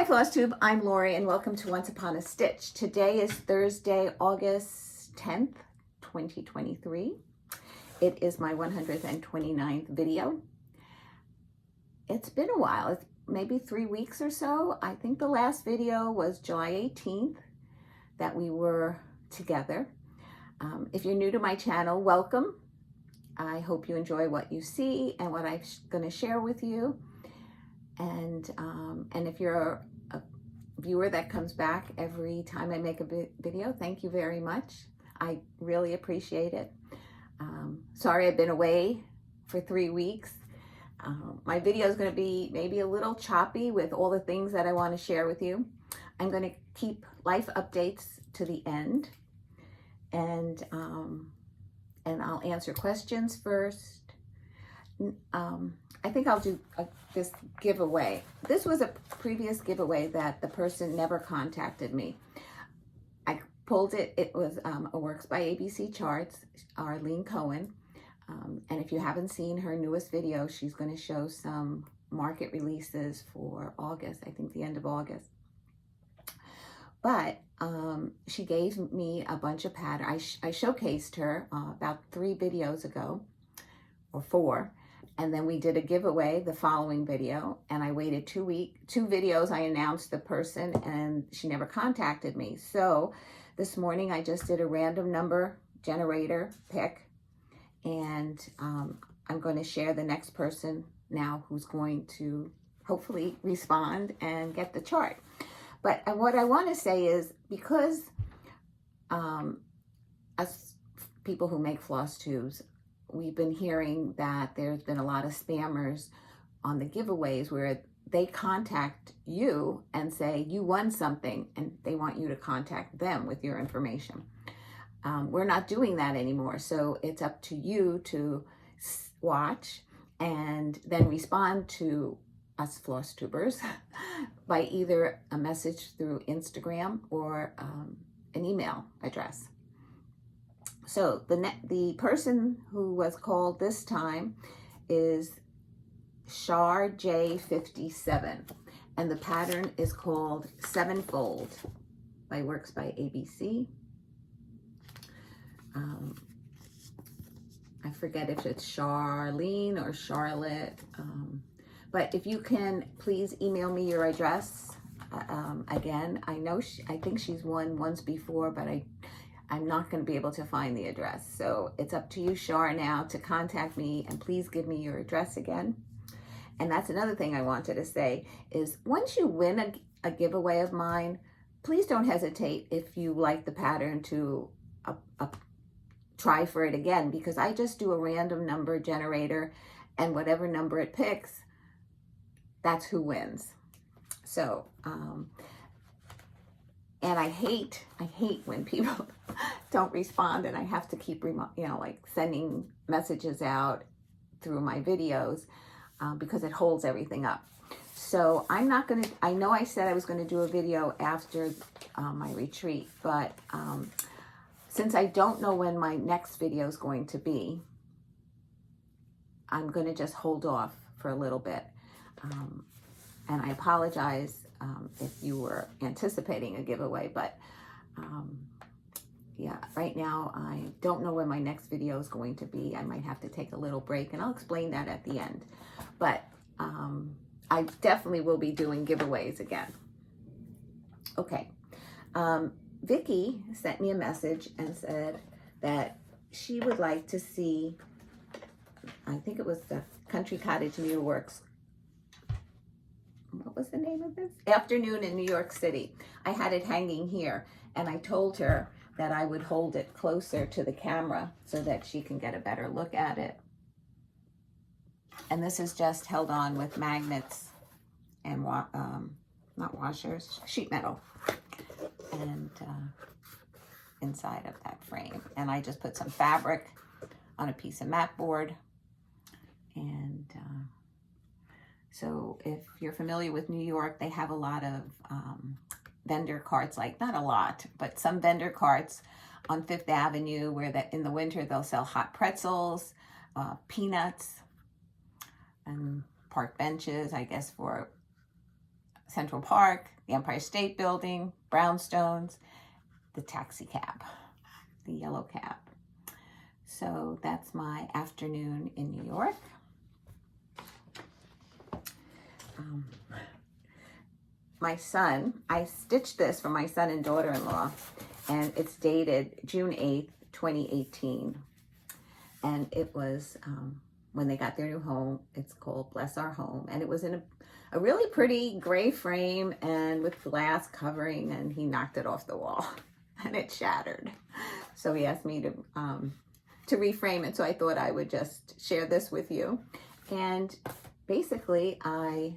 Flosstube, I'm Lori and welcome to Once Upon a Stitch. Today is Thursday, August 10th, 2023. It is my 129th video. It's been a while, it's maybe 3 weeks or so. I think the last video was July 18th that we were together. If you're new to my channel, welcome. I hope you enjoy what you see and what I'm going to share with you. And if you're a viewer that comes back every time I make a video, thank you very much. I really appreciate it. Sorry I've been away for 3 weeks. My video is going to be maybe a little choppy with all the things that I want to share with you. I'm going to keep life updates to the end, and I'll answer questions first. I think I'll do this giveaway. This was a previous giveaway that the person never contacted me. I pulled it. It was a Works by ABC Charts, Kathleen Cohen. And if you haven't seen her newest video, she's going to show some market releases for August, I think the end of August. But she gave me a bunch of patterns. I showcased her about 3 videos ago, or 4. And then we did a giveaway the following video, and I waited 2 weeks, 2 videos. I announced the person and she never contacted me. So this morning I just did a random number generator pick, and I'm going to share the next person now who's going to hopefully respond and get the chart. But what I want to say is, because us people who make floss tubes, we've been hearing that there's been a lot of spammers on the giveaways where they contact you and say you won something, and they want you to contact them with your information. We're not doing that anymore, so it's up to you to watch and then respond to us Flosstubers by either a message through Instagram or an email address. So the person who was called this time is Char J57, and the pattern is called 7-fold by Works by ABC. I forget if it's Charlene or Charlotte, but if you can, please email me your address. Again, I think she's won once before, but I'm not going to be able to find the address. So it's up to you, Char, now to contact me, and please give me your address again. And that's another thing I wanted to say is, once you win a giveaway of mine, please don't hesitate, if you like the pattern, to try for it again, because I just do a random number generator, and whatever number it picks, that's who wins. So, and I hate when people don't respond, and I have to keep, like sending messages out through my videos, because it holds everything up. So I'm not going to, I know I said I was going to do a video after my retreat, but since I don't know when my next video is going to be, I'm going to just hold off for a little bit. And I apologize if you were anticipating a giveaway, but yeah, right now I don't know when my next video is going to be. I might have to take a little break, and I'll explain that at the end. But I definitely will be doing giveaways again. Okay. Vicky sent me a message and said that she would like to see, I think it was the Country Cottage New Works. What was the name of this? Afternoon in New York City. I had it hanging here, and I told her that I would hold it closer to the camera so that she can get a better look at it. And this is just held on with magnets and not washers, sheet metal, and inside of that frame. And I just put some fabric on a piece of mat board. And so if you're familiar with New York, they have a lot of vendor carts, like not a lot, but some vendor carts on 5th Avenue where in the winter they'll sell hot pretzels, peanuts, and park benches, I guess, for Central Park, the Empire State Building, brownstones, the taxi cab, the yellow cab. So that's my afternoon in New York. My son, I stitched this for my son and daughter-in-law, and it's dated June 8th, 2018. And it was when they got their new home. It's called Bless Our Home. And it was in a really pretty gray frame and with glass covering, and he knocked it off the wall and it shattered. So he asked me to reframe it. So I thought I would just share this with you. And basically I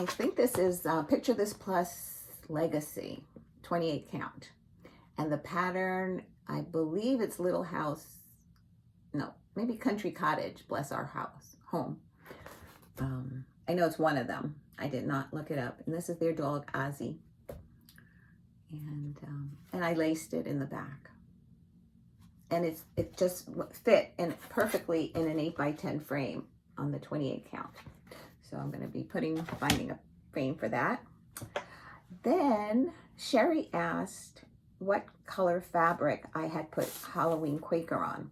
think this is Picture This Plus Legacy, 28 count. And the pattern, I believe it's Little House, no, maybe Country Cottage, Bless Our Home. I know it's one of them. I did not look it up. And this is their dog, Ozzy. And I laced it in the back. And it just fit in perfectly in an 8x10 frame on the 28 count. So I'm going to be finding a frame for that. Then Sherry asked what color fabric I had put Halloween Quaker on.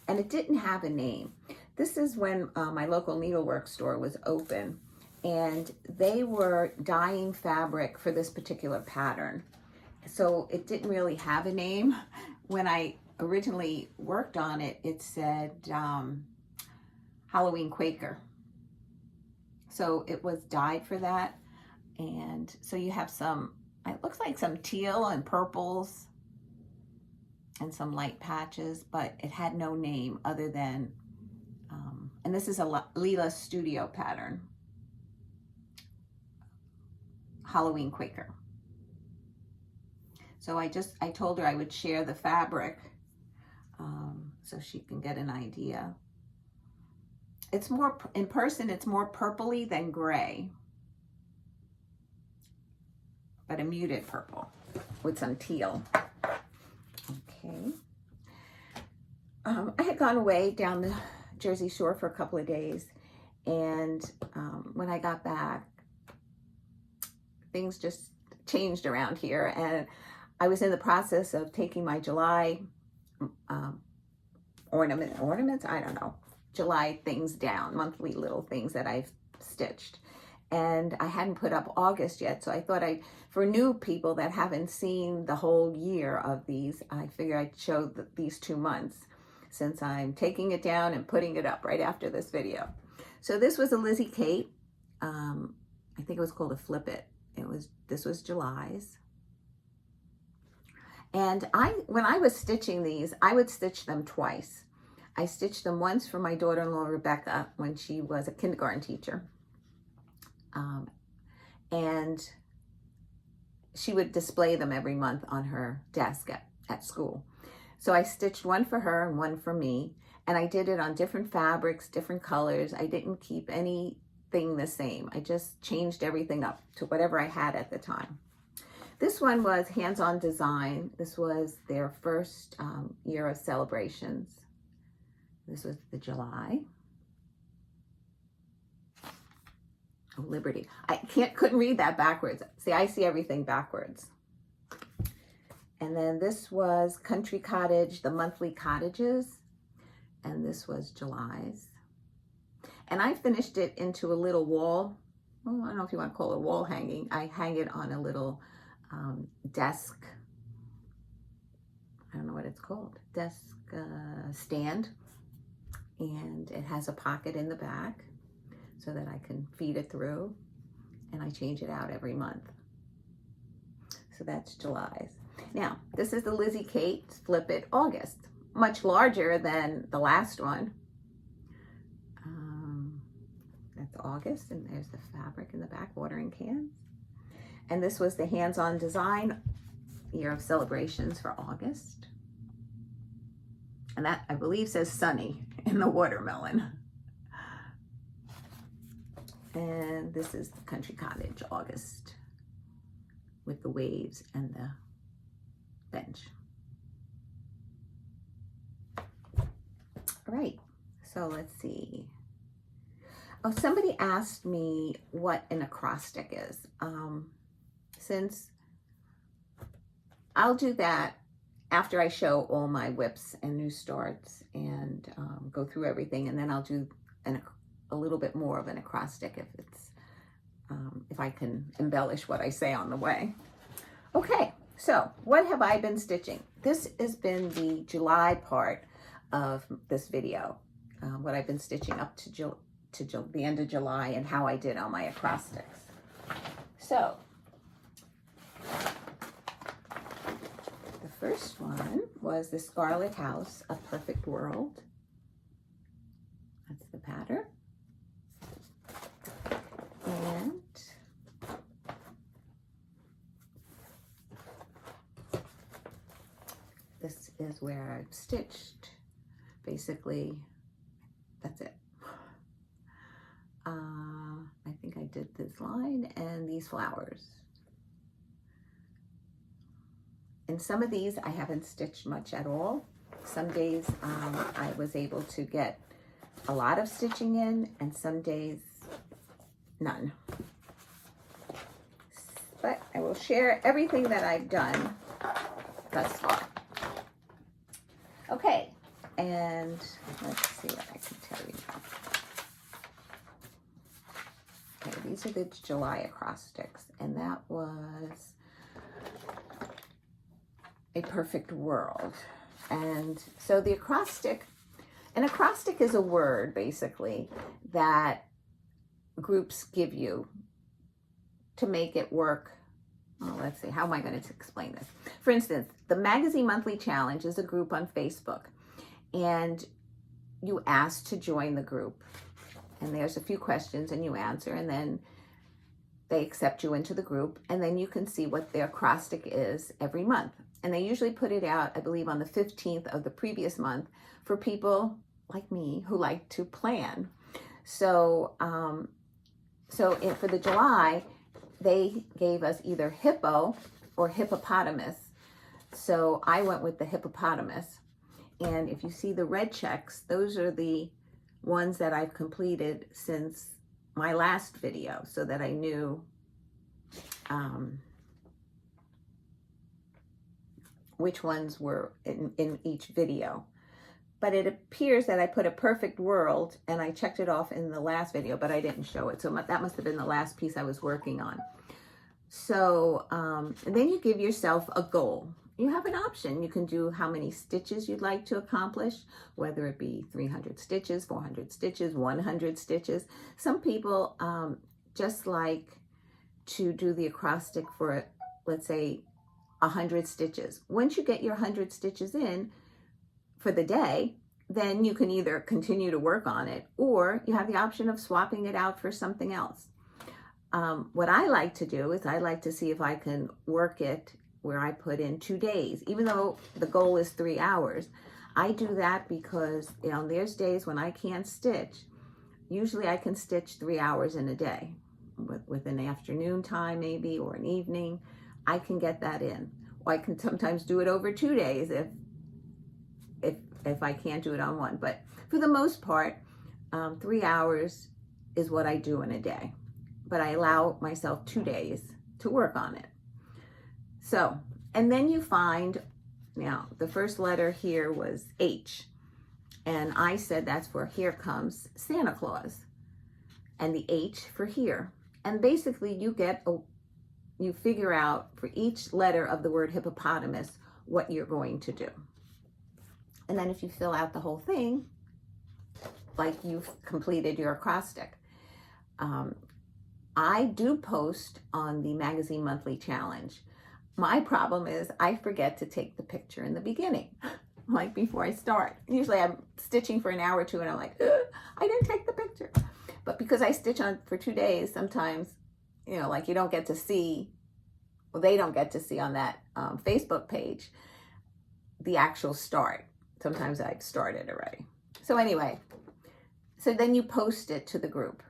And it didn't have a name. This is when my local needlework store was open, and they were dyeing fabric for this particular pattern. So it didn't really have a name. When I originally worked on it, it said Halloween Quaker. So it was dyed for that. And so you have some, it looks like some teal and purples and some light patches, but it had no name other than, and this is a Lila Studio pattern, Halloween Quaker. So I told her I would share the fabric so she can get an idea. It's more, in person, it's more purpley than gray, but a muted purple with some teal. Okay. I had gone away down the Jersey Shore for a couple of days, and when I got back, things just changed around here, and I was in the process of taking my July ornaments, I don't know, July things down, monthly little things that I've stitched. And I hadn't put up August yet, so I thought for new people that haven't seen the whole year of these, I figured I'd show these 2 months, since I'm taking it down and putting it up right after this video. So this was a Lizzie Kate. I think it was called a Flip It. This was July's. And when I was stitching these, I would stitch them twice. I stitched them once for my daughter-in-law, Rebecca, when she was a kindergarten teacher. And she would display them every month on her desk at school. So I stitched one for her and one for me, and I did it on different fabrics, different colors. I didn't keep anything the same. I just changed everything up to whatever I had at the time. This one was Hands-On Design. This was their first year of celebrations. This was the July. Oh, Liberty. I couldn't read that backwards. See, I see everything backwards. And then this was Country Cottage, the monthly cottages. And this was July's. And I finished it into a little wall. Well, I don't know if you want to call it a wall hanging. I hang it on a little desk. I don't know what it's called. Desk stand. And it has a pocket in the back, so that I can feed it through, and I change it out every month. So that's July's. Now, this is the Lizzie Kate Flip It August. Much larger than the last one. That's August, and there's the fabric in the back, watering cans. And this was the Hands-On Design year of celebrations for August. And that, I believe, says sunny in the watermelon. And this is the Country Cottage, August, with the waves and the bench. All right, so let's see. Oh, somebody asked me what an acrostic is. Since I'll do that after I show all my whips and new starts and go through everything, and then I'll do a little bit more of an acrostic if I can embellish what I say on the way. Okay, so what have I been stitching? This has been the July part of this video, what I've been stitching up to the end of July and how I did on my acrostics. So the first one was the Scarlet House, A Perfect World. That's the pattern. And this is where I've stitched. Basically, that's it. I think I did this line and these flowers. And some of these I haven't stitched much at all. Some days I was able to get a lot of stitching in, and some days none. But I will share everything that I've done thus far. Okay, and let's see what I can tell you now. Okay, these are the July acrostics, and that was A Perfect World. And so the acrostic, an acrostic is a word basically that groups give you to make it work. Well, let's see, how am I going to explain this? For instance, the Magazine Monthly Challenge is a group on Facebook, and you ask to join the group, and there's a few questions and you answer, and then they accept you into the group, and then you can see what their acrostic is every month. And they usually put it out, I believe, on the 15th of the previous month for people like me who like to plan. So, for the July, they gave us either hippo or hippopotamus. So I went with the hippopotamus. And if you see the red checks, those are the ones that I've completed since my last video, so that I knew which ones were in each video. But it appears that I put A Perfect World, and I checked it off in the last video, but I didn't show it. So that must have been the last piece I was working on. So, and then you give yourself a goal. You have an option. You can do how many stitches you'd like to accomplish, whether it be 300 stitches, 400 stitches, 100 stitches. Some people just like to do the acrostic for, let's say, 100 stitches. Once you get your 100 stitches in for the day, then you can either continue to work on it, or you have the option of swapping it out for something else. What I like to do is I like to see if I can work it where I put in 2 days, even though the goal is 3 hours. I do that because, you know, there's days when I can't stitch. Usually I can stitch 3 hours in a day with an afternoon time maybe, or an evening. I can get that in. Or I can sometimes do it over 2 days if I can't do it on one. But for the most part, 3 hours is what I do in a day. But I allow myself 2 days to work on it. So, and then you find, now the first letter here was H, and I said that's for Here Comes Santa Claus, and the H for here. And basically you figure out for each letter of the word hippopotamus what you're going to do. And then if you fill out the whole thing, like you've completed your acrostic. I do post on the Magazine Monthly Challenge. My problem is I forget to take the picture in the beginning, like before I start. Usually I'm stitching for an hour or two and I'm like, I didn't take the picture. But because I stitch on for 2 days, sometimes, you know, like you don't get to see, well, they don't get to see on that Facebook page the actual start. Sometimes I've started already. So anyway, so then you post it to the group.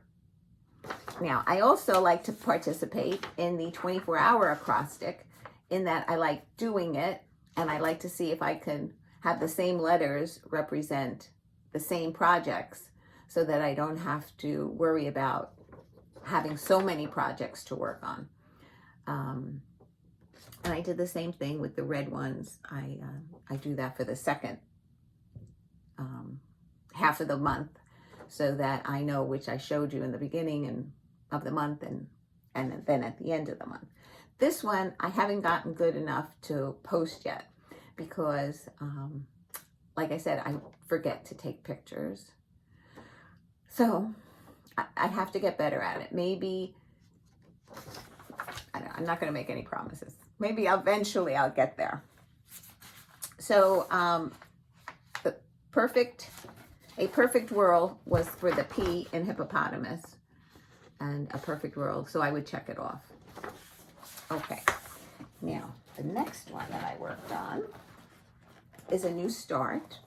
Now, I also like to participate in the 24-hour acrostic, in that I like doing it, and I like to see if I can have the same letters represent the same projects. so that I don't have to worry about having so many projects to work on. And I did the same thing with the red ones. I do that for the second half of the month, so that I know which I showed you in the beginning of the month and then at the end of the month. This one I haven't gotten good enough to post yet because, like I said, I forget to take pictures. So I have to get better at it. Maybe, I'm not going to make any promises. Maybe eventually I'll get there. So a perfect whirl was for the P in hippopotamus, and a perfect whirl, so I would check it off. Okay, now the next one that I worked on is a new start,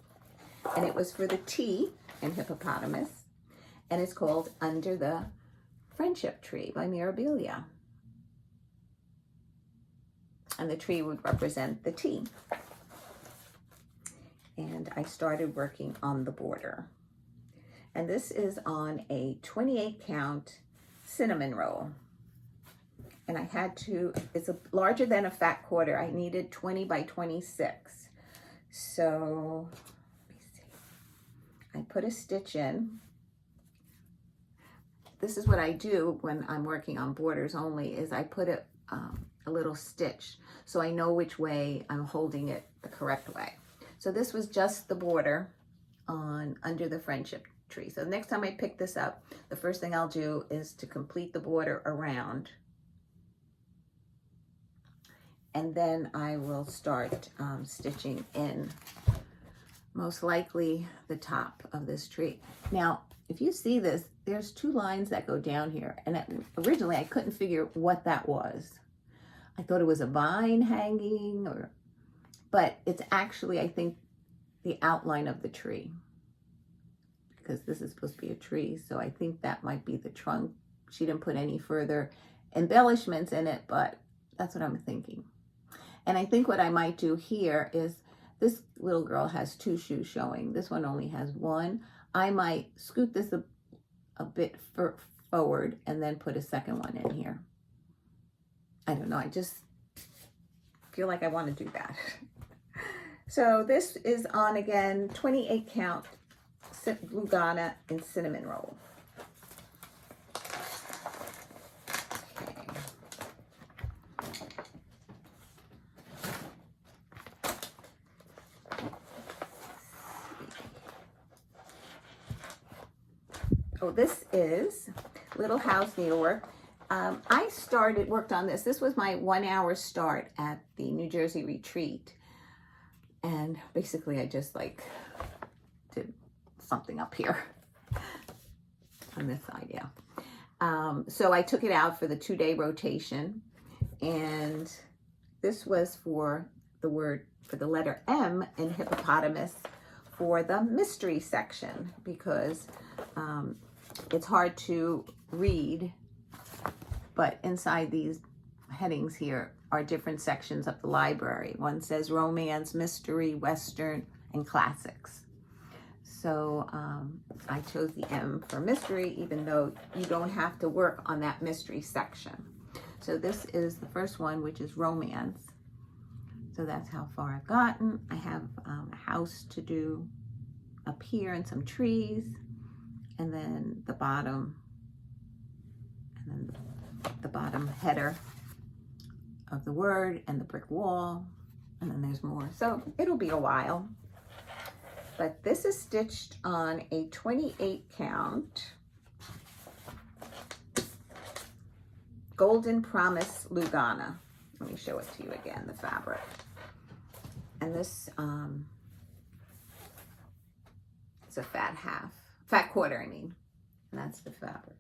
and it was for the T in hippopotamus, and it's called Under the Friendship Tree by Mirabilia. And the tree would represent the T. And I started working on the border. And this is on a 28 count cinnamon roll. And I had to, it's larger than a fat quarter. I needed 20 by 26. So, let me see. I put a stitch in. This is what I do when I'm working on borders only, is I put a little stitch so I know which way I'm holding it the correct way. So this was just the border on Under the Friendship Tree. So next time I pick this up, the first thing I'll do is to complete the border around. And then I will start stitching in, most likely, the top of this tree. Now, if you see this, there's two lines that go down here. And originally I couldn't figure what that was. I thought it was a vine hanging, but it's actually, I think, the outline of the tree, because this is supposed to be a tree. So I think that might be the trunk. She didn't put any further embellishments in it, but that's what I'm thinking. And I think what I might do here is, this little girl has two shoes showing. This one only has one. I might scoot this a bit forward and then put a second one in here. I don't know, I just feel like I want to do that. So this is on, again, 28 count Lugana in cinnamon roll. Okay. Oh, this is Little House Needlework. I worked on this. This was my 1 hour start at the New Jersey retreat. And basically I just did something up here on this side, yeah. So I took it out for the 2-day rotation. And this was for the letter M in hippopotamus for the mystery section, because it's hard to read, but inside these headings here are different sections of the library. One says romance, mystery, western, and classics. So I chose the M for mystery, even though you don't have to work on that mystery section. So this is the first one, which is romance. So that's how far I've gotten. I have a house to do up here and some trees, and then the bottom, and then the bottom header of the word and the brick wall, and then there's more. So it'll be a while. But this is stitched on a 28 count Golden Promise Lugana. Let me show it to you again, the fabric. And this, it's a fat quarter, I mean, and that's the fabric.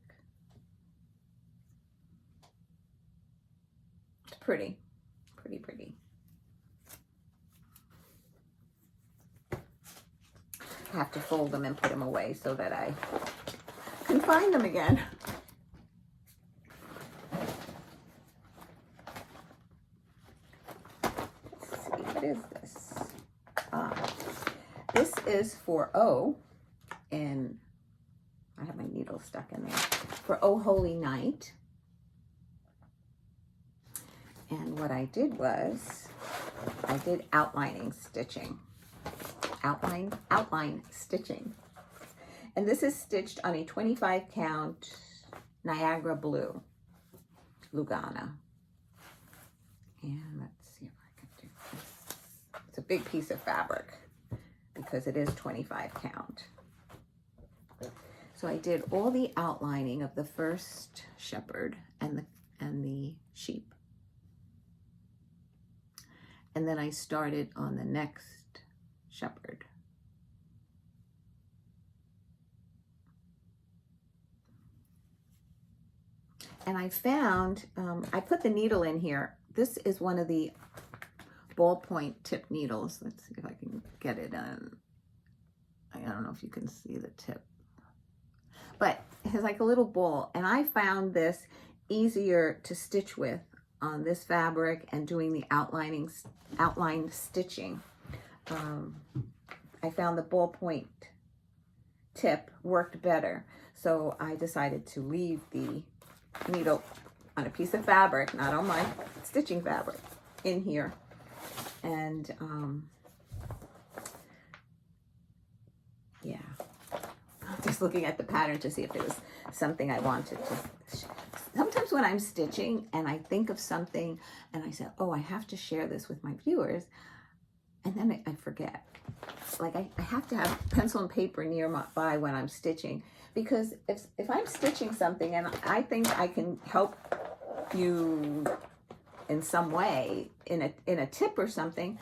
It's pretty, pretty, pretty. I have to fold them and put them away so that I can find them again. Let's see, what is this? This is for O in needle stuck in there. For Oh Holy Night. And what I did was, I did outlining stitching. Outline stitching. And this is stitched on a 25 count Niagara Blue Lugana. And let's see if I can do this. It's a big piece of fabric because it is 25 count. So I did all the outlining of the first shepherd and the sheep. And then I started on the next shepherd. And I found, I put the needle in here. This is one of the ballpoint tip needles. Let's see if I can get it on. I don't know if you can see the tip. But it has like a little ball. And I found this easier to stitch with on this fabric and doing the outline stitching. I found the ballpoint tip worked better. So I decided to leave the needle on a piece of fabric, not on my stitching fabric, in here. And yeah, just looking at the pattern to see if it was something I wanted to. Sometimes when I'm stitching and I think of something and I say, oh, I have to share this with my viewers, and then I forget. Like I have to have pencil and paper nearby when I'm stitching, because if I'm stitching something and I think I can help you in some way, in a tip or something,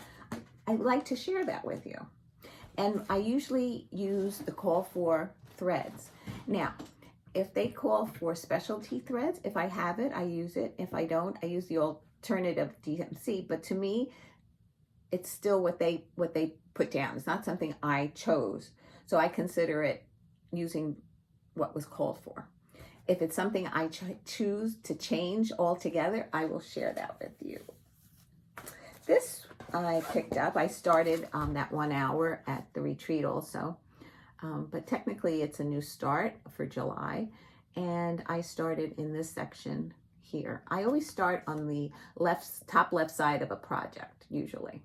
I'd like to share that with you. And I usually use the call for threads. Now, if they call for specialty threads, if I have it, I use it. If I don't, I use the alternative DMC. But to me, it's still what they put down. It's not something I chose. So I consider it using what was called for. If it's something I choose to change altogether, I will share that with you. This I picked up. I started that 1 hour at the retreat also. But technically it's a new start for July. And I started in this section here. I always start on the top left side of a project, usually.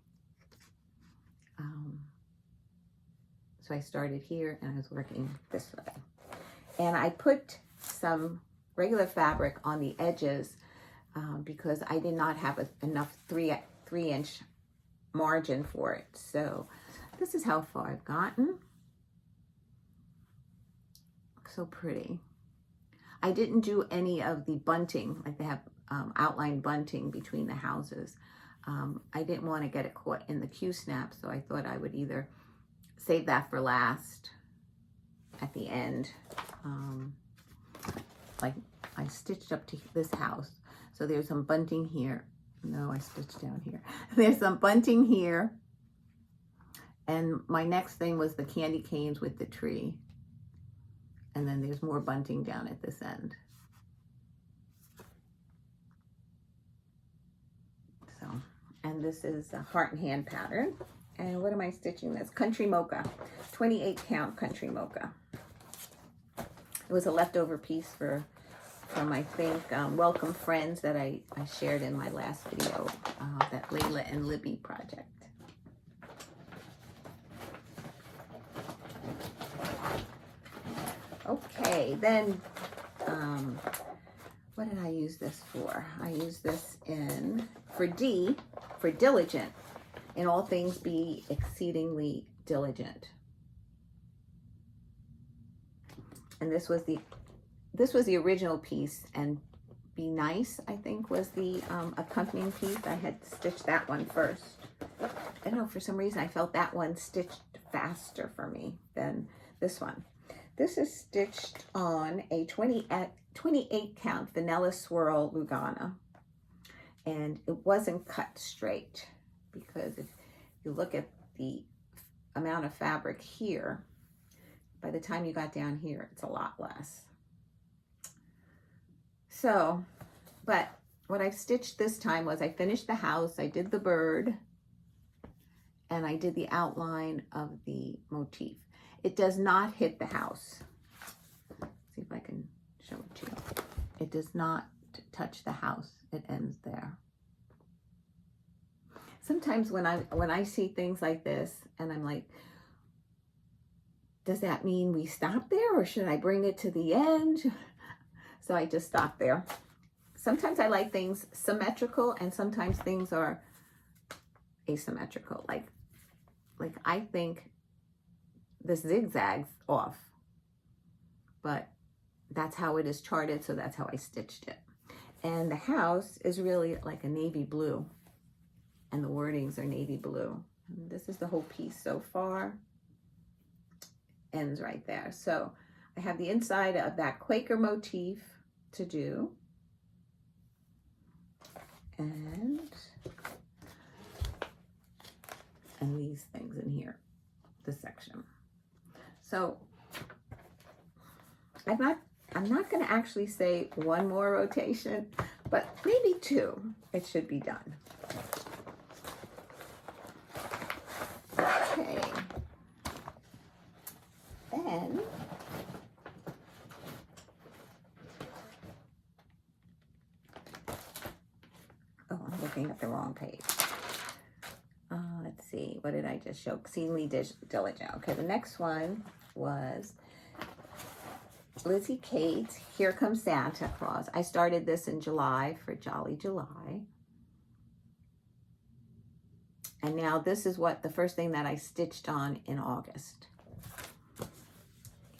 So I started here and I was working this way. And I put some regular fabric on the edges because I did not have enough 3-inch margin for it. So this is how far I've gotten. So pretty. I didn't do any of the bunting, like they have outline bunting between the houses. I didn't want to get it caught in the Q-snap, so I thought I would either save that for last at the end. Like I stitched up to this house, so there's some bunting here. No, I stitched down here. There's some bunting here, and my next thing was the candy canes with the tree, and then there's more bunting down at this end. So, and this is a heart and hand pattern. And what am I stitching this? Country Mocha, 28 count Country Mocha. It was a leftover piece from I think Welcome Friends that I shared in my last video, that Layla and Libby project. Okay, then what did I use this for? I used this for D, for diligent. In all things be exceedingly diligent. And this was the original piece, and Be Nice, I think, was the accompanying piece. I had stitched that one first. I don't know, for some reason I felt that one stitched faster for me than this one. This is stitched on a 28 count Vanilla Swirl Lugana, and it wasn't cut straight, because if you look at the amount of fabric here, by the time you got down here, it's a lot less. So, but what I stitched this time was I finished the house, I did the bird, and I did the outline of the motif. It does not hit the house. Let's see if I It does not touch the house. It ends there. Sometimes when I see things like this and I'm like, does that mean we stop there or should I bring it to the end? So I just stop there. Sometimes I like things symmetrical and sometimes things are asymmetrical. Like I think this zigzag's off, but that's how it is charted, so that's how I stitched it. And the house is really like a navy blue, and the wordings are navy blue. And this is the whole piece so far. Ends right there. So I have the inside of that Quaker motif to do. And these things in here, this section. So I'm not going to actually say one more rotation, but maybe two. It should be done. Okay. Then I'm looking at the wrong page. Let's see, what did I just show? Exceedingly diligent. Okay, the next one was Lizzie Kate's Here Comes Santa Claus. I started this in July for Jolly July. And now this is the first thing that I stitched on in August.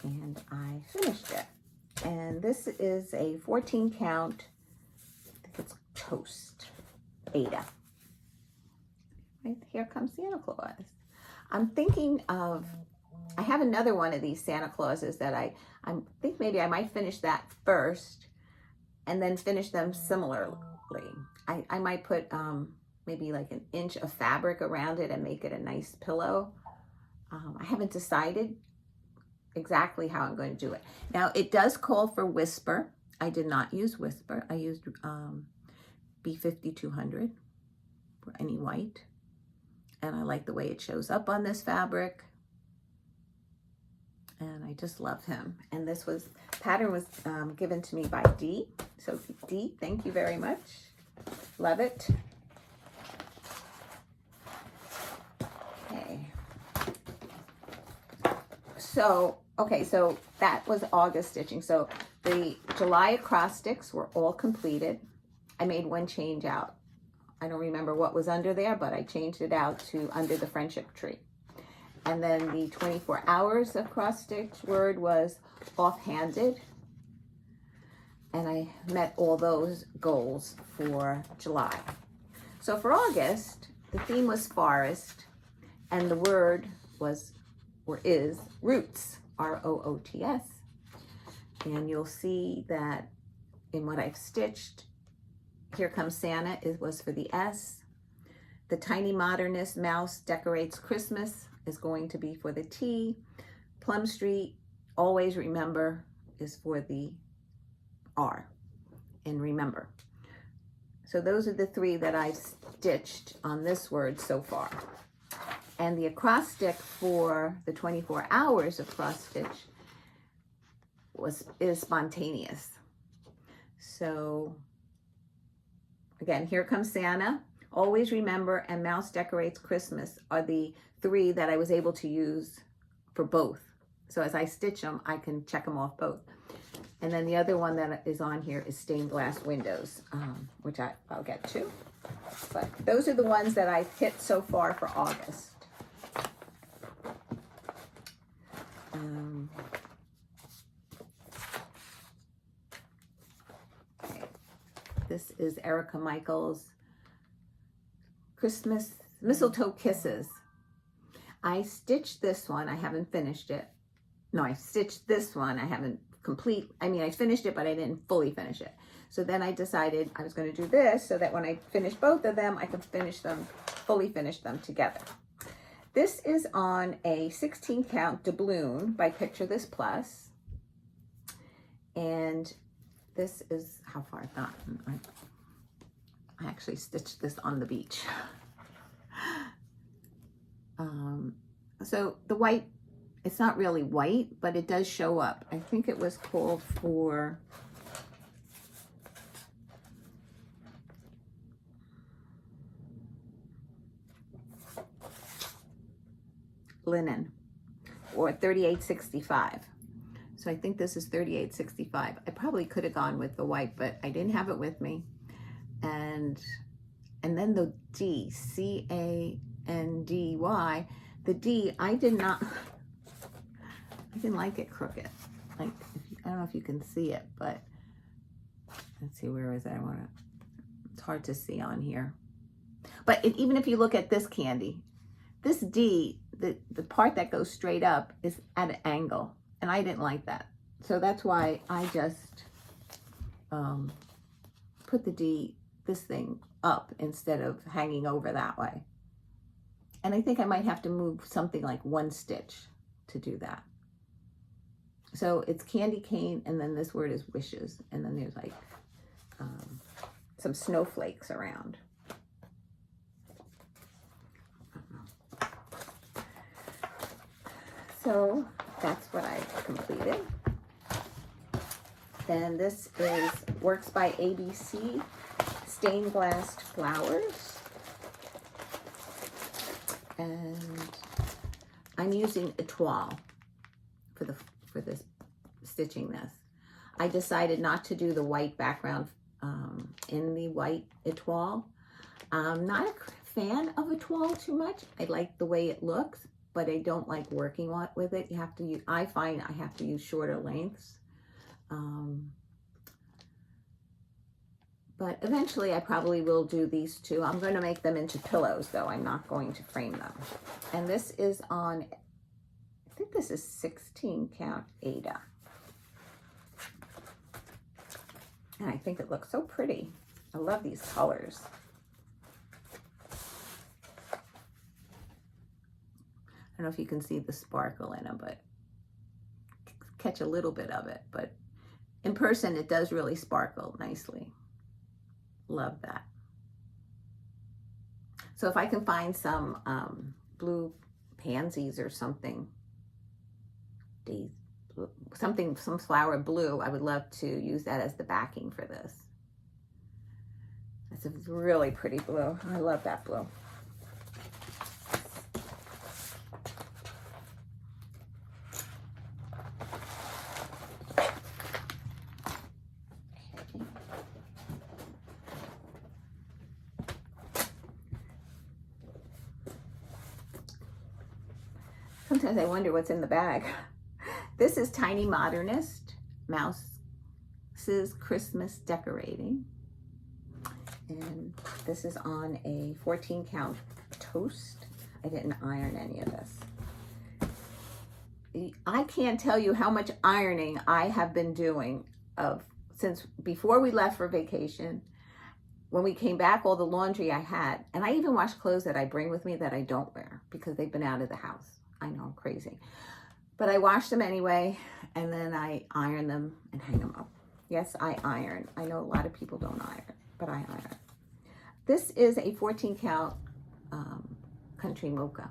And I finished it. And this is a 14 count, I think it's Toast, Ada. Right, Here Comes Santa Claus. I'm thinking of, I have another one of these Santa Clauses that I think maybe I might finish that first and then finish them similarly. I might put maybe like an inch of fabric around it and make it a nice pillow. I haven't decided exactly how I'm going to do it. Now it does call for Whisper. I did not use Whisper. I used B5200 for any white. And I like the way it shows up on this fabric. And I just love him. And this pattern was given to me by Dee. So Dee, thank you very much. Love it. Okay. So that was August stitching. So the July acrostics were all completed. I made one change out. I don't remember what was under there, but I changed it out to under the friendship tree. And then the 24 hours of cross stitch word was offhanded. And I met all those goals for July. So for August, the theme was forest, and the word is roots, R-O-O-T-S. And you'll see that in what I've stitched, Here Comes Santa was for the S. The Tiny Modernist Mouse Decorates Christmas is going to be for the T. Plum Street, Always Remember, is for the R in remember. So those are the three that I've stitched on this word so far. And the acrostic for the 24 hours of cross stitch is spontaneous. So again, Here Comes Santa, Always Remember, and Mouse Decorates Christmas are the three that I was able to use for both. So as I stitch them, I can check them off both. And then the other one that is on here is Stained Glass Windows, which I'll get to. But those are the ones that I've hit so far for August. Okay. This is Erica Michaels' Christmas Mistletoe Kisses. I stitched this one. I haven't finished it. No, I stitched this one. I haven't I finished it, but I didn't fully finish it. So then I decided I was going to do this so that when I finish both of them, I can fully finish them together. This is on a 16 count doubloon by Picture This Plus. And this is how far I've gotten. I actually stitched this on the beach. So the white, it's not really white, but it does show up. I think it was called for linen, or 38.65. So I think this is 38.65. I probably could have gone with the white, but I didn't have it with me. And then the D, C-A-N-D-Y, the D, I didn't like it crooked. Like, I don't know if you can see it, but let's see, where is it? It's hard to see on here. But even if you look at this candy, this D, the part that goes straight up is at an angle, and I didn't like that. So that's why I just put the D, this thing, up instead of hanging over that way. And I think I might have to move something like 1 stitch to do that. So it's candy cane, and then this word is wishes, and then there's like some snowflakes around. So that's what I completed. Then this is Works by ABC Stained Glass Flowers. And I'm using a toile for this stitching this. I decided not to do the white background in the white etoile. I'm not a fan of a toile too much. I like the way it looks, but I don't like working with it. You have to use, I find I have to use shorter lengths. But eventually I probably will do these two. I'm going to make them into pillows though. I'm not going to frame them. And this is on, I think this is 16 count Ada. And I think it looks so pretty. I love these colors. I don't know if you can see the sparkle in them, but catch a little bit of it. But in person, it does really sparkle nicely. Love that. So if I can find some blue pansies or something, some flower blue, I would love to use that as the backing for this. That's a really pretty blue. I love that blue. Sometimes I wonder what's in the bag. This is Tiny Modernist Mouse's Christmas Decorating. And this is on a 14 count toast. I didn't iron any of this. I can't tell you how much ironing I have been doing since before we left for vacation. When we came back, all the laundry I had, and I even wash clothes that I bring with me that I don't wear because they've been out of the house. I know, I'm crazy. But I wash them anyway, and then I iron them and hang them up. Yes, I iron. I know a lot of people don't iron, but I iron. This is a 14 count country mocha.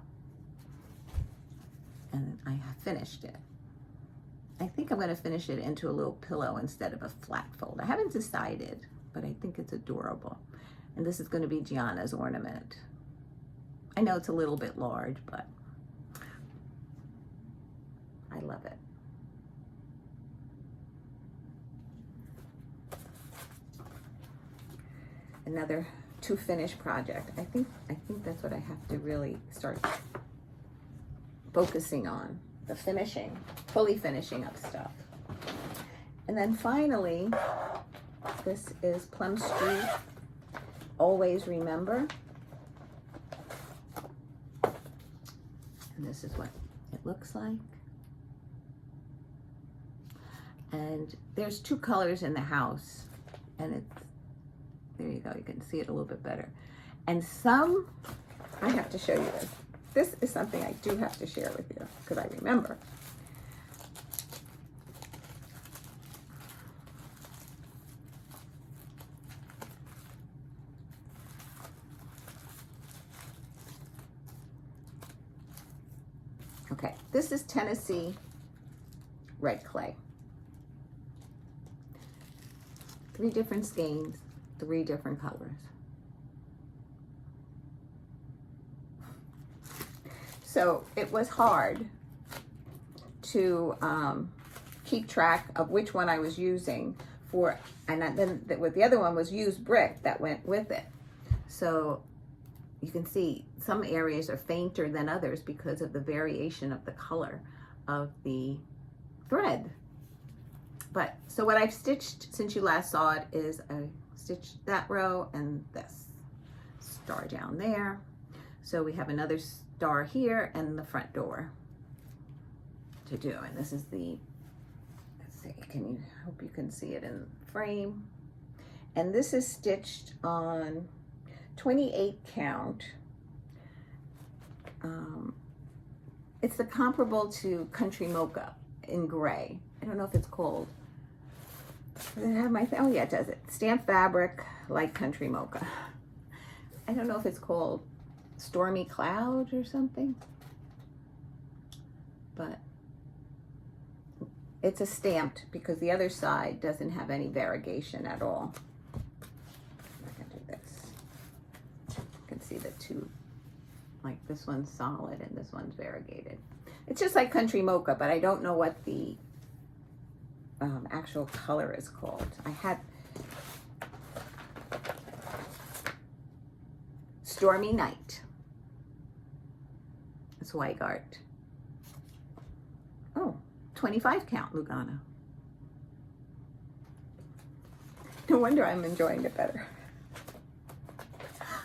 And I have finished it. I think I'm going to finish it into a little pillow instead of a flat fold. I haven't decided, but I think it's adorable. And this is going to be Gianna's ornament. I know it's a little bit large, but I love it. Another to finish project. I think that's what I have to really start focusing on, the finishing, fully finishing up stuff. And then finally, this is Plum Street, Always Remember. And this is what it looks like. And there's 2 colors in the house, and it's, there you go, you can see it a little bit better. And I have to show you this. This is something I do have to share with you because I remember. Okay, this is Tennessee red clay. 3 different skeins, 3 different colors. So it was hard to keep track of which one I was using for, and then the other one was used brick that went with it. So you can see some areas are fainter than others because of the variation of the color of the thread. But so what I've stitched since you last saw it is I stitched that row and this star down there. So we have another star here and the front door to do. And this is the, let's see, hope you can see it in the frame. And this is stitched on 28 count. It's the comparable to Country Mocha in gray. I don't know if it's called. Does it have my thing? Oh yeah, it does it. Stamped fabric like Country Mocha. I don't know if it's called Stormy Cloud or something, but it's a stamped because the other side doesn't have any variegation at all. I can do this. You can see the two, like this one's solid and this one's variegated. It's just like Country Mocha, but I don't know what the actual color is called. I had Stormy Night. It's white art. Oh, 25 count Lugana. No wonder I'm enjoying it better.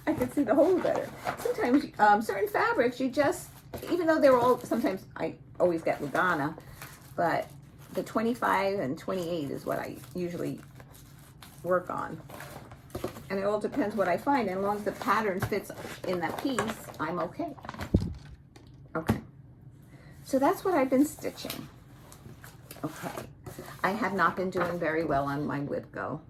I can see the hole better. Sometimes certain fabrics you just, even though they're all, sometimes I always get Lugana, but the 25 and 28 is what I usually work on. And it all depends what I find. And as long as the pattern fits in that piece, I'm okay. Okay. So that's what I've been stitching. Okay. I have not been doing very well on my WIPGO.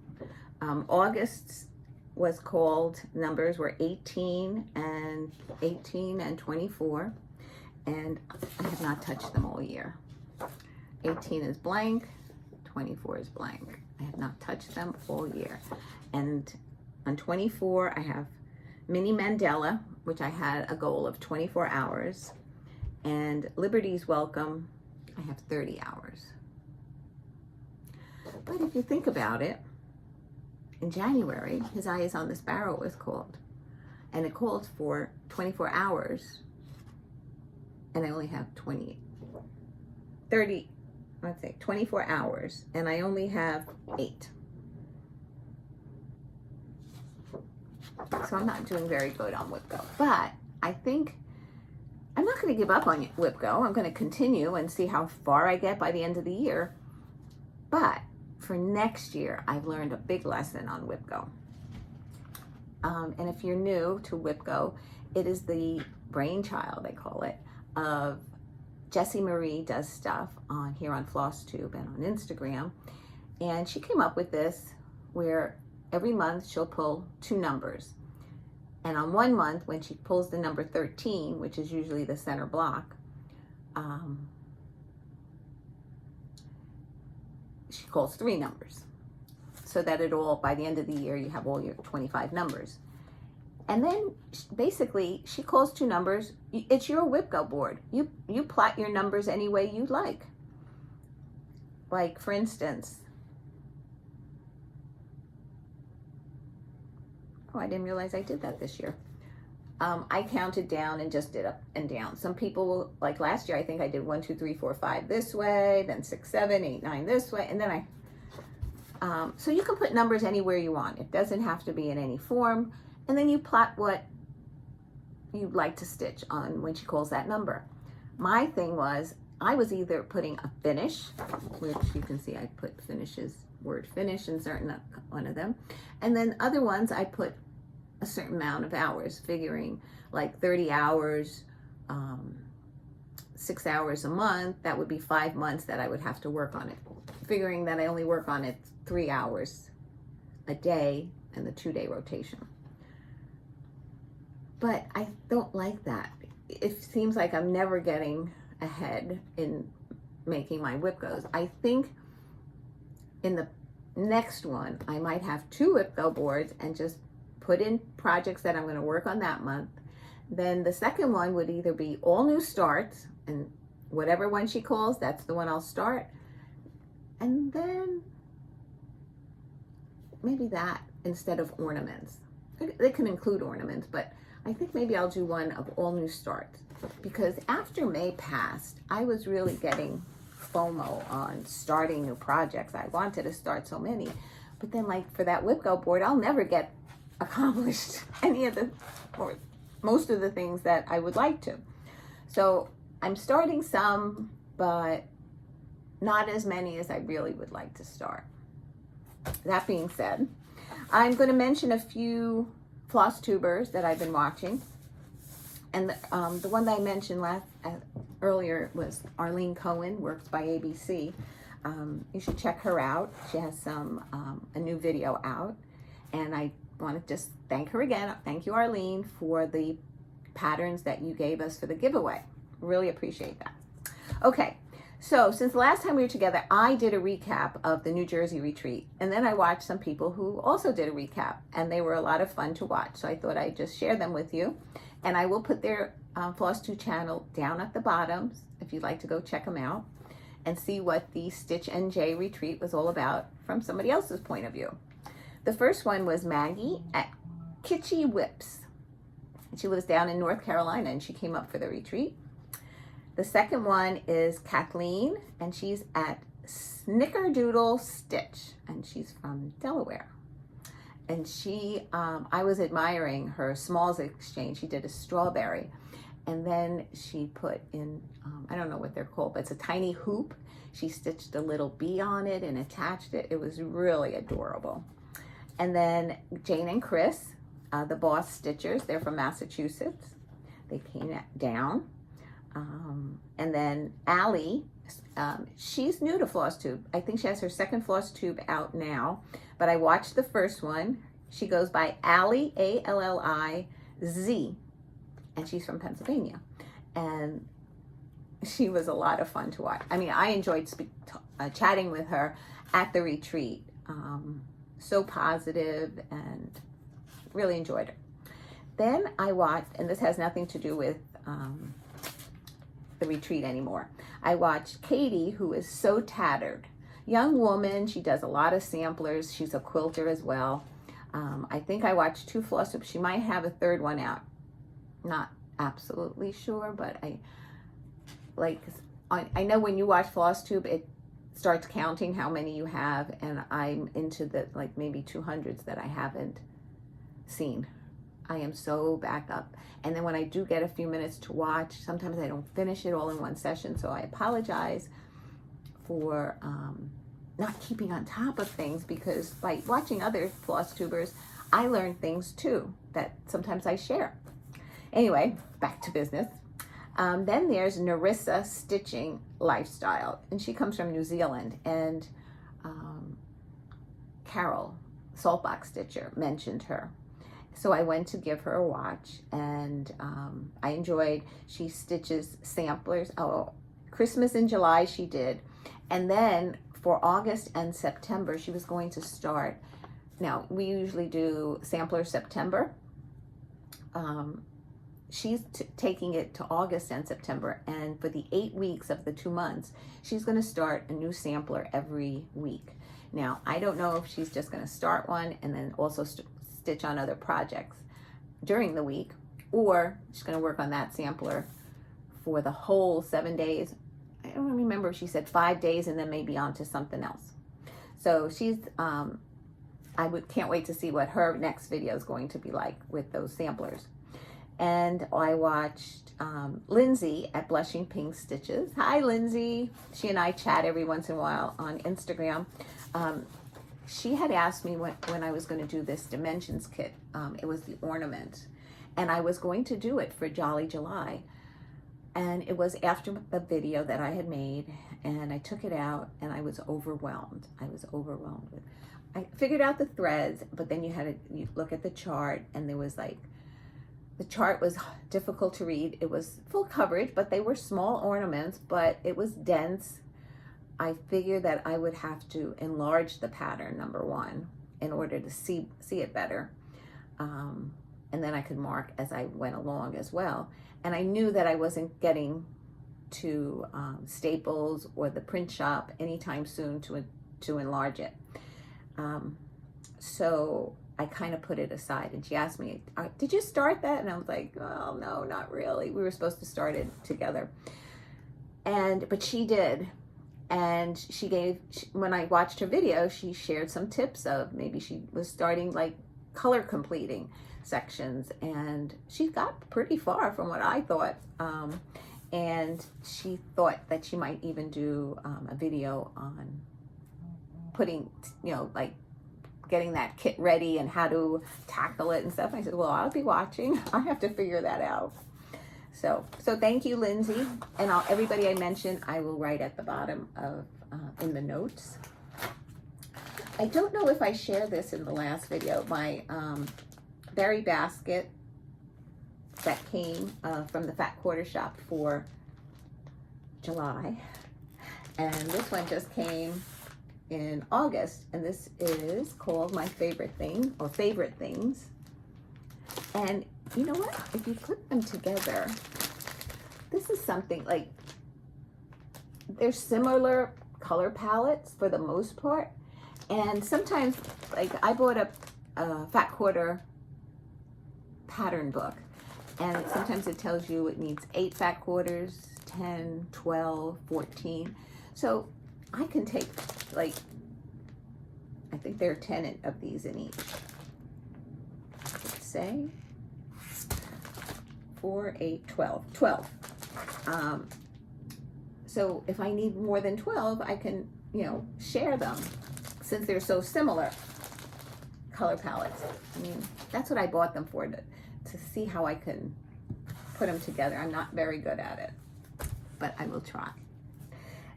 August was called, numbers were 18 and 24. And I have not touched them all year. 18 is blank, 24 is blank. I have not touched them all year. And on 24, I have Mini Mandela, which I had a goal of 24 hours. And Liberty's Welcome, I have 30 hours. But if you think about it, in January, His Eye is on the Sparrow was called. And it called for 24 hours. And I only have 24 hours, and I only have 8. So I'm not doing very good on WIPGO, but I think I'm not going to give up on WIPGO. I'm going to continue and see how far I get by the end of the year. But for next year, I've learned a big lesson on WIPGO. And if you're new to WIPGO, it is the brainchild, they call it, of Jessie Marie does stuff on here on Flosstube and on Instagram. And she came up with this where every month she'll pull 2 numbers. And on one month, when she pulls the number 13, which is usually the center block, she calls 3 numbers. So that it all, by the end of the year, you have all your 25 numbers. And then basically she calls 2 numbers. It's your WIPGO board. You plot your numbers any way you like. Like for instance, oh, I didn't realize I did that this year. I counted down and just did up and down. Some people, like last year, I think I did 1, 2, 3, 4, 5 this way, then 6, 7, 8, 9 this way, and then so you can put numbers anywhere you want. It doesn't have to be in any form. And then you plot what you'd like to stitch on when she calls that number. My thing was, I was either putting a finish, which you can see I put finishes, word finish in certain one of them. And then other ones I put a certain amount of hours, figuring like 30 hours, 6 hours a month. That would be 5 months that I would have to work on it. Figuring that I only work on it 3 hours a day and the 2-day rotation. But I don't like that. It seems like I'm never getting ahead in making my WIPGOs. I think in the next one, I might have 2 WIPGO boards and just put in projects that I'm going to work on that month. Then the second one would either be all new starts, and whatever one she calls, that's the one I'll start. And then maybe that instead of ornaments. They can include ornaments, but I think maybe I'll do one of all new starts, because after May passed, I was really getting FOMO on starting new projects. I wanted to start so many, but then like for that WIPGO board, I'll never get accomplished any of the, or most of the things that I would like to. So I'm starting some, but not as many as I really would like to start. That being said, I'm going to mention a few Flosstubers that I've been watching. And the one that I mentioned earlier was Arlene Cohen, works by ABC. You should check her out. She has a new video out. And I want to just thank her again. Thank you, Arlene, for the patterns that you gave us for the giveaway. Really appreciate that. Okay. So since the last time we were together, I did a recap of the New Jersey retreat, and then I watched some people who also did a recap, and they were a lot of fun to watch. So I thought I'd just share them with you, and I will put their Flosstube channel down at the bottom if you'd like to go check them out and see what the Stitch NJ retreat was all about from somebody else's point of view. The first one was Maggie at Kitschy Whips. She lives down in North Carolina, and she came up for the retreat. The second one is Kathleen, and she's at Snickerdoodle Stitch, and she's from Delaware. And she, I was admiring her smalls exchange. She did a strawberry, and then she put in, I don't know what they're called, but it's a tiny hoop. She stitched a little bee on it and attached it. It was really adorable. And then Jane and Chris, the Boss Stitchers, they're from Massachusetts. They came down. And then Allie, she's new to Flosstube. I think she has her second Flosstube out now, but I watched the first one. She goes by Allie, A-L-L-I-Z, and she's from Pennsylvania. And she was a lot of fun to watch. I mean, I enjoyed chatting with her at the retreat. So positive, and really enjoyed her. Then I watched, and this has nothing to do with the retreat anymore. I watched Katie, who is so tattered. Young woman, she does a lot of samplers. She's a quilter as well. I think I watched 2 Flosstubes. She might have a third one out. Not absolutely sure, but I know when you watch Flosstube, it starts counting how many you have, and I'm into the maybe 200s that I haven't seen. I am so backed up. And then when I do get a few minutes to watch, sometimes I don't finish it all in one session. So I apologize for not keeping on top of things, because by watching other Flosstubers, I learn things too that sometimes I share. Anyway, back to business. Then there's Nerissa Stitching Lifestyle, and she comes from New Zealand. And Carol, Saltbox Stitcher, mentioned her. So I went to give her a watch, and I enjoyed, she stitches samplers. Oh, Christmas in July she did. And then for August and September, she was going to start. Now, we usually do sampler September. She's taking it to August and September, and for the 8 weeks of the 2 months, she's going to start a new sampler every week. Now, I don't know if she's just going to start one and then also stitch on other projects during the week, or she's going to work on that sampler for the whole 7 days. I don't remember if she said 5 days and then maybe on to something else. So she's, can't wait to see what her next video is going to be like with those samplers. And I watched Lindsi at Blushing Pink Stitches. Hi, Lindsi. She and I chat every once in a while on Instagram. She had asked me when I was going to do this dimensions kit. It was the ornament, and I was going to do it for Jolly July. And it was after the video that I had made, and I took it out, and I was overwhelmed. I figured out the threads, but then you look at the chart, and there was the chart was difficult to read. It was full coverage, but they were small ornaments, but it was dense. I figured that I would have to enlarge the pattern, number one, in order to see it better. and then I could mark as I went along as well. And I knew that I wasn't getting to Staples or the print shop anytime soon to enlarge it. So I kind of put it aside, and she asked me, did you start that? And I was like, oh, no, not really. We were supposed to start it together. But she did. And when I watched her video, she shared some tips of maybe she was starting like color completing sections, and she got pretty far from what I thought. And she thought that she might even do a video on putting, like getting that kit ready and how to tackle it and stuff. And I said, well, I'll be watching. I have to figure that out. So thank you, Lindsi. And everybody I mentioned, I will write at the bottom of in the notes. I don't know if I shared this in the last video. My berry basket that came from the Fat Quarter Shop for July. And this one just came in August. And this is called My Favorite Thing, or Favorite Things. And you know what? If you put them together, this is something like, they're similar color palettes for the most part. And sometimes, like, I bought a Fat Quarter pattern book, and sometimes it tells you it needs 8 fat quarters, 10, 12, 14. So I can take, like, I think there are 10 of these in each. Let's say 4, 8, 12. 12. So if I need more than 12, I can, share them, since they're so similar color palettes. I mean, that's what I bought them for, to see how I can put them together. I'm not very good at it, but I will try.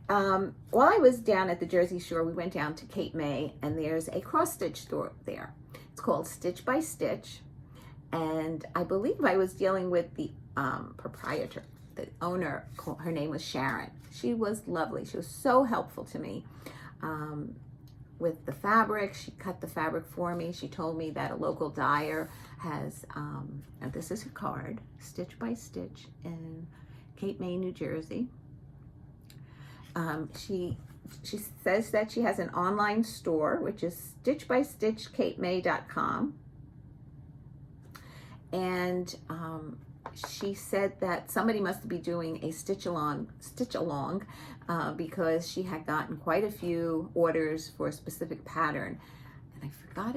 While I was down at the Jersey Shore, we went down to Cape May, and there's a cross stitch store there. It's called Stitch by Stitch, and I believe I was dealing with the proprietor, the owner. Her name was Sharon. She was lovely. She was so helpful to me with the fabric. She cut the fabric for me. She told me that a local dyer has, and this is her card, Stitch by Stitch in Cape May, New Jersey. She says that she has an online store, which is stitchbystitchcapemay.com. And she said that somebody must be doing a stitch along because she had gotten quite a few orders for a specific pattern. And I forgot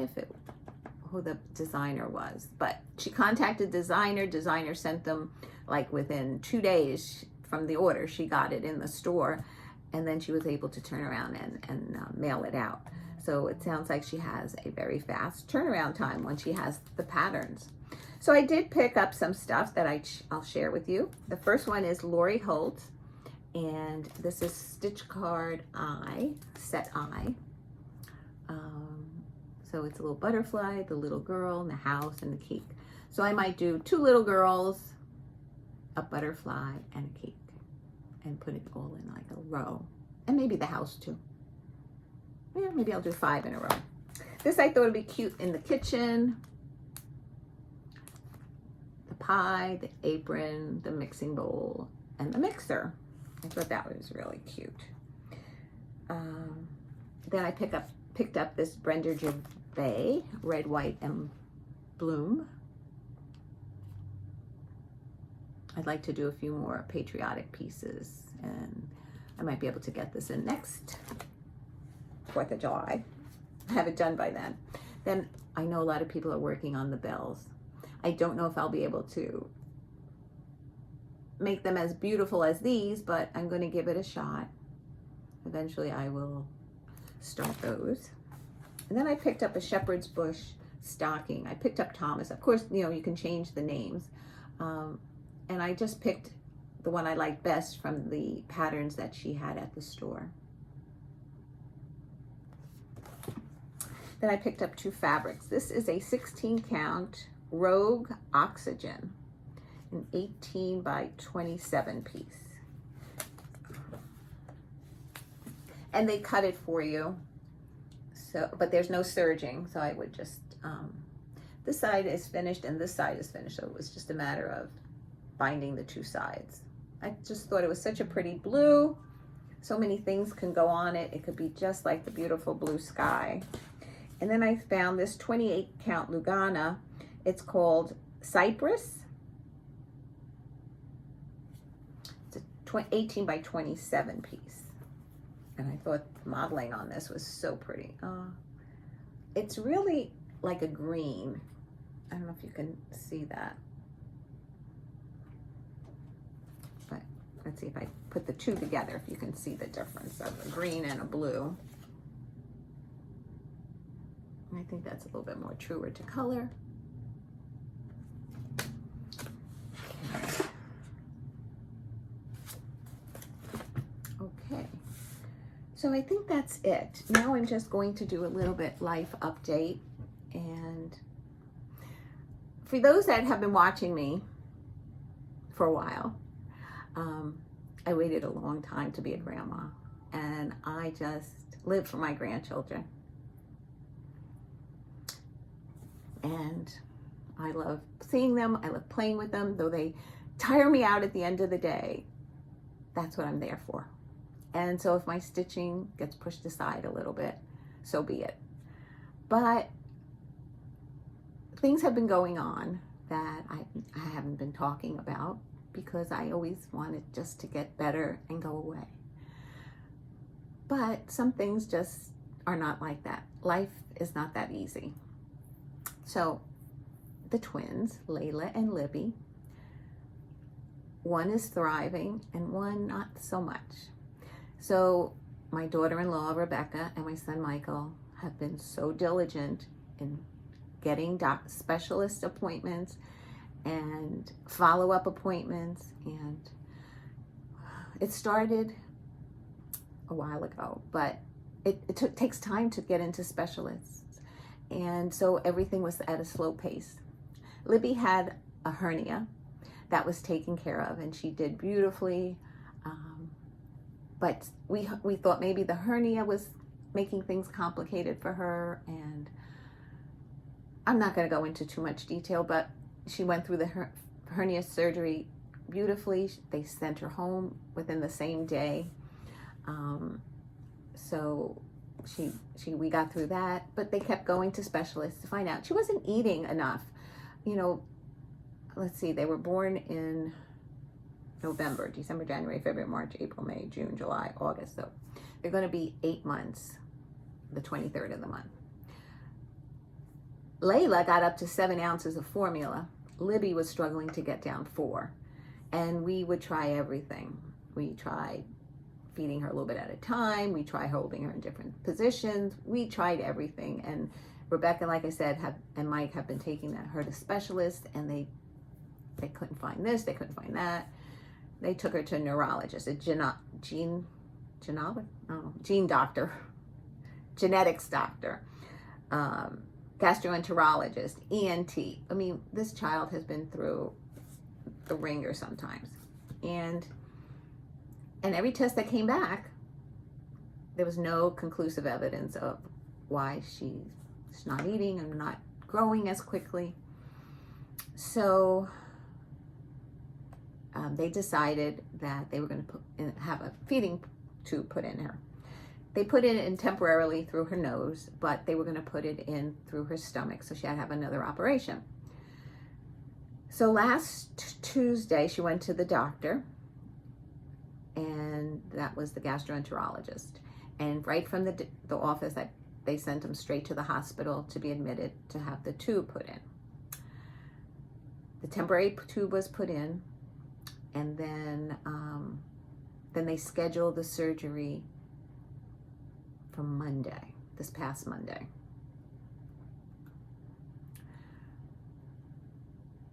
who the designer was, but she contacted designer sent them, like, within 2 days from the order. She got it in the store, and then she was able to turn around and mail it out. So it sounds like she has a very fast turnaround time when she has the patterns. So I did pick up some stuff that I'll share with you. The first one is Lori Holt, and this is Stitch Card I, Set I. So it's a little butterfly, the little girl, and the house, and the cake. So I might do 2 little girls, a butterfly, and a cake, and put it all in like a row. And maybe the house too. Yeah, maybe I'll do 5 in a row. This I thought would be cute in the kitchen. The pie, the apron, the mixing bowl, and the mixer. I thought that was really cute. Then I picked up this Brenda Gervais, red, white, and bloom. I'd like to do a few more patriotic pieces, and I might be able to get this in next 4th of July. I have it done by then. Then I know a lot of people are working on the bells. I don't know if I'll be able to make them as beautiful as these, but I'm going to give it a shot. Eventually I will start those. And then I picked up a shepherd's bush stocking. I picked up Thomas. Of course, you can change the names. And I just picked the one I liked best from the patterns that she had at the store. Then I picked up 2 fabrics. This is a 16 count Rogue Oxygen, an 18 by 27 piece. And they cut it for you. So, but there's no serging, so I would just This side is finished and this side is finished, so it was just a matter of binding the two sides. I just thought it was such a pretty blue. So many things can go on it. It could be just like the beautiful blue sky. And then I found this 28 count Lugana. It's called Cypress. It's a 18 by 27 piece. And I thought the modeling on this was so pretty. It's really like a green. I don't know if you can see that. But let's see if I put the two together, if you can see the difference of a green and a blue. I think that's a little bit more truer to color. Okay, so I think that's it. Now I'm just going to do a little bit life update. And for those that have been watching me for a while, I waited a long time to be a grandma, and I just live for my grandchildren. And I love seeing them, I love playing with them, though they tire me out at the end of the day. That's what I'm there for. And so if my stitching gets pushed aside a little bit, so be it. But things have been going on that I haven't been talking about because I always wanted just to get better and go away. But some things just are not like that. Life is not that easy. So the twins, Layla and Libby, one is thriving and one not so much. So my daughter-in-law, Rebecca, and my son, Michael, have been so diligent in getting specialist appointments and follow-up appointments. And it started a while ago, but it takes time to get into specialists. And so everything was at a slow pace. Libby had a hernia that was taken care of, and she did beautifully. But we thought maybe the hernia was making things complicated for her. And I'm not going to go into too much detail, but she went through the hernia surgery beautifully. They sent her home within the same day. So we got through that, but they kept going to specialists to find out she wasn't eating enough. You know, let's see, they were born in November, December, January, February, March, April, May, June, July, August. So they're going to be 8 months, the 23rd of the month. Layla got up to 7 ounces of formula. Libby was struggling to get down 4. And we would try everything. We tried feeding her a little bit at a time. We tried holding her in different positions. We tried everything. And Rebecca, like I said, and Mike have been taking her to specialists, and they couldn't find this, they couldn't find that. They took her to a neurologist, a gene doctor, genetics doctor, gastroenterologist, ENT. I mean, this child has been through the ringer sometimes. And every test that came back, there was no conclusive evidence of why she's not eating and not growing as quickly. So they decided that they were going to have a feeding tube put in her. They put it in temporarily through her nose, but they were going to put it in through her stomach, so she had to have another operation. So last Tuesday, she went to the doctor, and that was the gastroenterologist. And right from the office, they sent them straight to the hospital to be admitted to have the tube put in. The temporary tube was put in, and then they scheduled the surgery for Monday, this past Monday.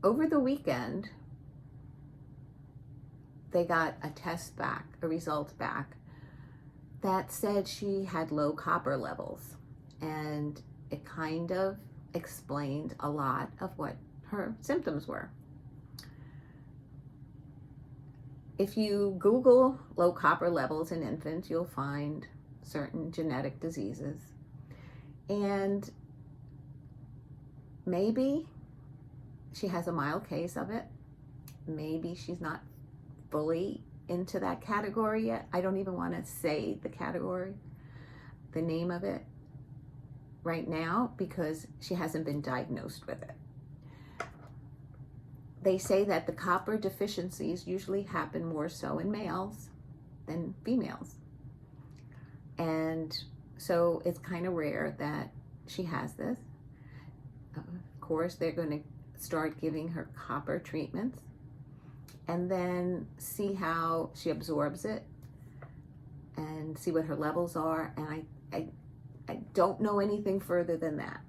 Over the weekend, they got a test back, a result back, that said she had low copper levels. And it kind of explained a lot of what her symptoms were. If you Google low copper levels in infants, you'll find certain genetic diseases. And maybe she has a mild case of it. Maybe she's not fully into that category yet. I don't even want to say the category, the name of it right now, because she hasn't been diagnosed with it. They say that the copper deficiencies usually happen more so in males than females. And so it's kind of rare that she has this. Of course, they're going to start giving her copper treatments and then see how she absorbs it and see what her levels are. And I don't know anything further than that.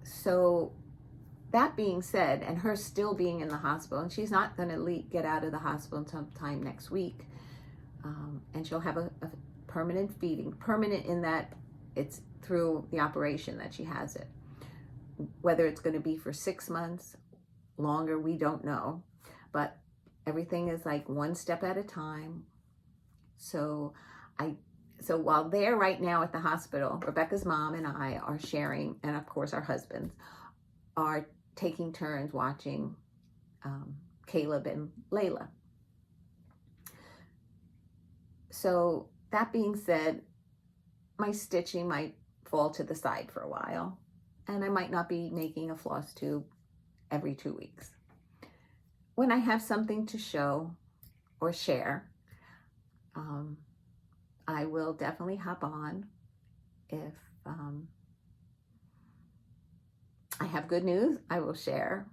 So that being said, and her still being in the hospital, and she's not going to get out of the hospital sometime next week, and she'll have a permanent feeding, permanent in that it's through the operation that she has it. Whether it's going to be for 6 months, longer, we don't know, but everything is like one step at a time. So while they're right now at the hospital, Rebecca's mom and I are sharing, and of course our husbands are taking turns watching Caleb and Layla. So that being said, my stitching might fall to the side for a while, and I might not be making a floss tube every 2 weeks. When I have something to show or share, I will definitely hop on. If I have good news, I will share.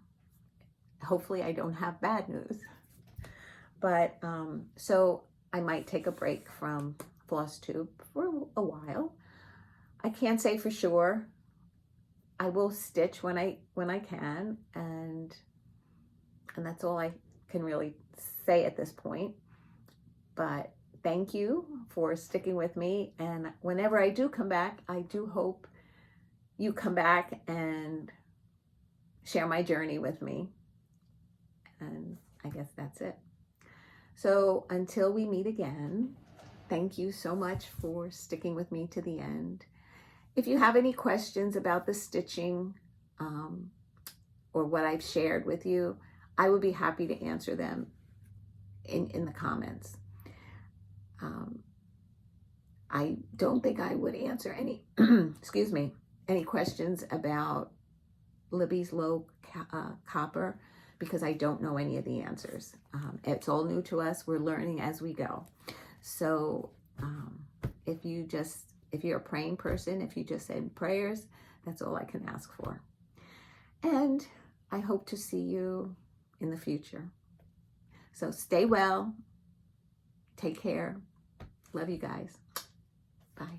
Hopefully I don't have bad news. But so I might take a break from Flosstube for a while. I can't say for sure. I will stitch when I can, and that's all I can really say at this point. But thank you for sticking with me, and whenever I do come back, I do hope you come back and share my journey with me. And I guess that's it. So until we meet again, thank you so much for sticking with me to the end. If you have any questions about the stitching or what I've shared with you, I would be happy to answer them in the comments. I don't think I would answer any, excuse me, any questions about Libby's low copper, because I don't know any of the answers. It's all new to us. We're learning as we go. So if you're a praying person, if you just send prayers, that's all I can ask for. And I hope to see you in the future. So stay well. Take care. Love you guys. Bye.